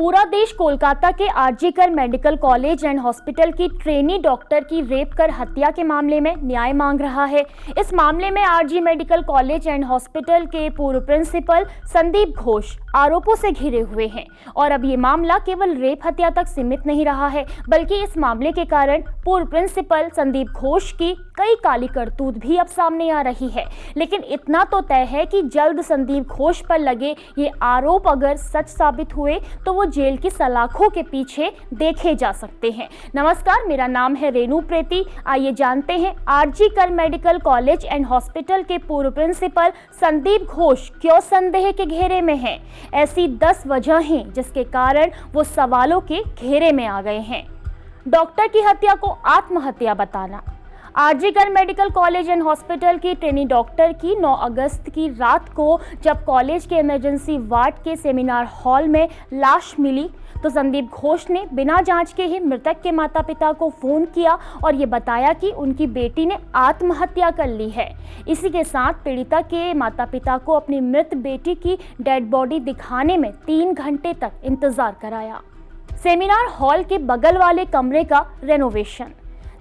पूरा देश कोलकाता के RG Kar medical college and hospital की ट्रेनी डॉक्टर की रेप कर हत्या के मामले में न्याय मांग रहा है। इस मामले में RG medical college and hospital के पूर्व प्रिंसिपल संदीप घोष आरोपों से घिरे हुए हैं और अब ये मामला केवल रेप हत्या तक सीमित नहीं रहा है, बल्कि इस मामले के कारण पूर्व प्रिंसिपल संदीप घोष की कई काली करतूत भी अब सामने आ रही है। लेकिन इतना तो तय है कि जल्द संदीप घोष पर लगे ये आरोप अगर सच साबित हुए तो वो जेल की सलाखों के पीछे देखे जा सकते हैं। नमस्कार, मेरा नाम है रेनू प्रेती। आइए जानते हैं RG Kar medical college and hospital के पूर्व प्रिंसिपल संदीप घोष क्यों संदेह के घेरे में हैं। ऐसी 10 वजहें जिसके कारण वो सवालों के घेरे में आ गए हैं। डॉक्टर की हत्या को आत्महत्या बताना। RG Kar medical college and hospital की ट्रेनी डॉक्टर की 9 अगस्त की रात को जब कॉलेज के इमरजेंसी वार्ड के सेमिनार हॉल में लाश मिली तो संदीप घोष ने बिना जांच के ही मृतक के माता पिता को फोन किया और ये बताया कि उनकी बेटी ने आत्महत्या कर ली है। इसी के साथ पीड़िता के माता पिता को अपनी मृत बेटी की डेड बॉडी दिखाने में 3 घंटे तक इंतजार कराया। सेमिनार हॉल के बगल वाले कमरे का रेनोवेशन।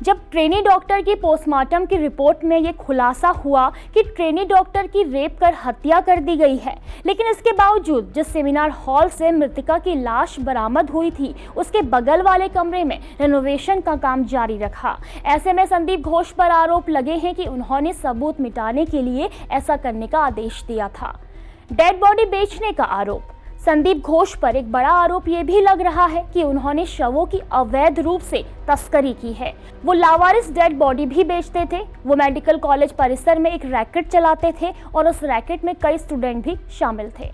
जब ट्रेनी डॉक्टर की पोस्टमार्टम की रिपोर्ट में ये खुलासा हुआ कि ट्रेनी डॉक्टर की रेप कर हत्या कर दी गई है, लेकिन इसके बावजूद जिस सेमिनार हॉल से मृतका की लाश बरामद हुई थी उसके बगल वाले कमरे में रेनोवेशन का काम जारी रखा। ऐसे में संदीप घोष पर आरोप लगे हैं कि उन्होंने सबूत मिटाने के लिए ऐसा करने का आदेश दिया था। डेड बॉडी बेचने का आरोप। संदीप घोष पर एक बड़ा आरोप ये भी लग रहा है कि उन्होंने शवों की अवैध रूप से तस्करी की है। वो लावारिस डेड बॉडी भी बेचते थे। वो मेडिकल कॉलेज परिसर में एक रैकेट चलाते थे और उस रैकेट में कई स्टूडेंट भी शामिल थे।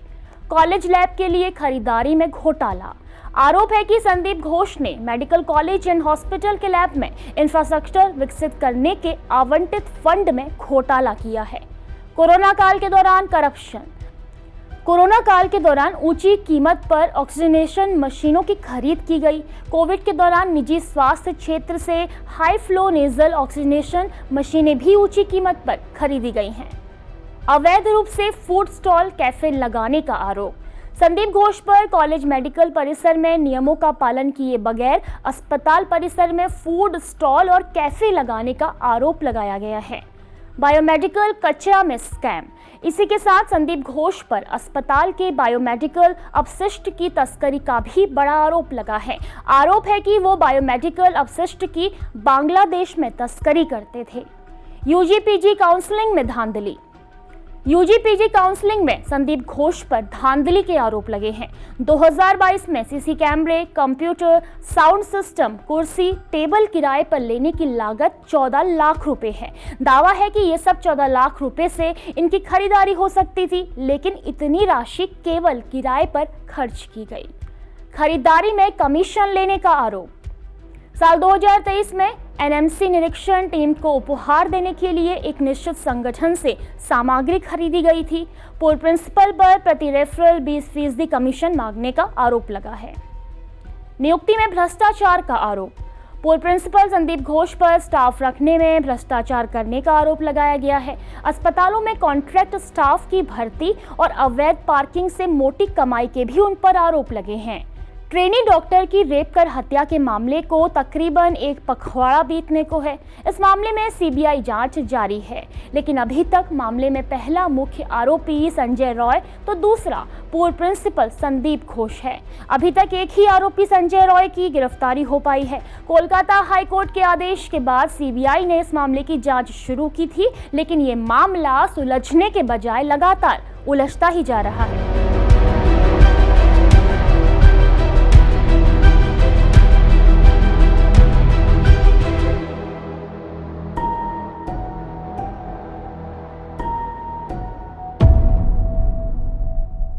कॉलेज लैब के लिए खरीदारी में घोटाला। आरोप है कि संदीप घोष ने मेडिकल कॉलेज एंड हॉस्पिटल के लैब में इंफ्रास्ट्रक्चर विकसित करने के आवंटित फंड में घोटाला किया है। कोरोना काल के दौरान करप्शन। कोरोना काल के दौरान ऊंची कीमत पर ऑक्सीजनेशन मशीनों की खरीद की गई। कोविड के दौरान निजी स्वास्थ्य क्षेत्र से हाई फ्लो नेजल ऑक्सीजनेशन मशीनें भी ऊंची कीमत पर खरीदी गई हैं। अवैध रूप से फूड स्टॉल कैफे लगाने का आरोप। संदीप घोष पर कॉलेज मेडिकल परिसर में नियमों का पालन किए बगैर अस्पताल परिसर में फूड स्टॉल और कैफे लगाने का आरोप लगाया गया है। बायोमेडिकल कचरा में स्कैम। इसी के साथ संदीप घोष पर अस्पताल के बायोमेडिकल अपशिष्ट की तस्करी का भी बड़ा आरोप लगा है। आरोप है कि वो बायोमेडिकल अपशिष्ट की बांग्लादेश में तस्करी करते थे। यूजी-पीजी काउंसलिंग में धांधली। यूजी-पीजी काउंसलिंग में संदीप घोष पर धांधली के आरोप लगे हैं। 2022 में सीसी कैमरे, कंप्यूटर, साउंड सिस्टम, कुर्सी, टेबल किराए पर लेने की लागत 14 लाख रुपए है। दावा है कि ये सब 14 लाख रुपए से इनकी खरीदारी हो सकती थी, लेकिन इतनी राशि केवल किराए पर खर्च की गई। खरीदारी में कमीशन लेने का आरोप। साल 2023 में एनएमसी निरीक्षण टीम को उपहार देने के लिए एक निश्चित संगठन से सामग्री खरीदी गई थी। पूर्व प्रिंसिपल पर प्रति रेफरल 20% कमीशन मांगने का आरोप लगा है। नियुक्ति में भ्रष्टाचार का आरोप। पूर्व प्रिंसिपल संदीप घोष पर स्टाफ रखने में भ्रष्टाचार करने का आरोप लगाया गया है। अस्पतालों में कॉन्ट्रैक्ट स्टाफ की भर्ती और अवैध पार्किंग से मोटी कमाई के भी उन पर आरोप लगे हैं। ट्रेनी डॉक्टर की रेप कर हत्या के मामले को तकरीबन एक पखवाड़ा बीतने को है। इस मामले में सीबीआई जांच जारी है, लेकिन अभी तक मामले में पहला मुख्य आरोपी संजय रॉय तो दूसरा पूर्व प्रिंसिपल संदीप घोष है। अभी तक एक ही आरोपी संजय रॉय की गिरफ्तारी हो पाई है। कोलकाता हाईकोर्ट के आदेश के बाद सीबीआई ने इस मामले की जांच शुरू की थी, लेकिन ये मामला सुलझने के बजाय लगातार उलझता ही जा रहा है।